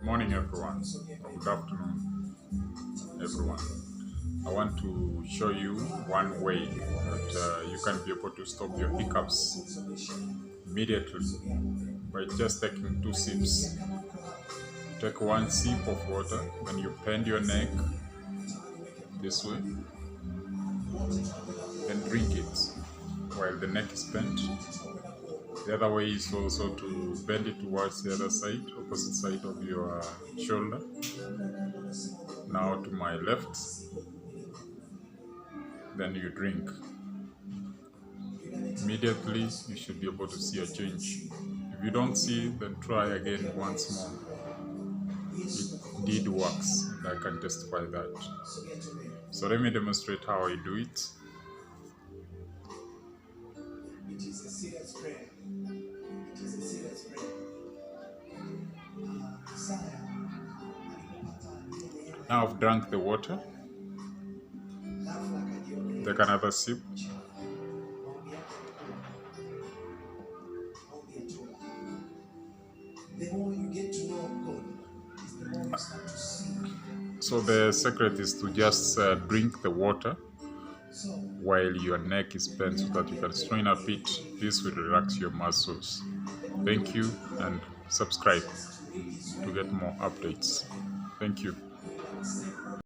Morning, everyone, or good afternoon, everyone. I want to show you one way that you can be able to stop your hiccups immediately by just taking 2 sips. Take 1 sip of water, then you bend your neck this way, then drink it while the neck is bent. The other way is also to bend it towards the other side, opposite side of your shoulder. Now to my left, then you drink. Immediately, you should be able to see a change. If you don't see, then try again once more. It did works, and I can testify that. So let me demonstrate how I do it. It is a serious prayer. It is a serious prayer. Now I've drank the water. Take another sip. The more you get to know God, is the more you start to see. So the secret is to just drink the water while your neck is bent so that you can strain a bit. This will relax your muscles. Thank you, and subscribe to get more updates. Thank you.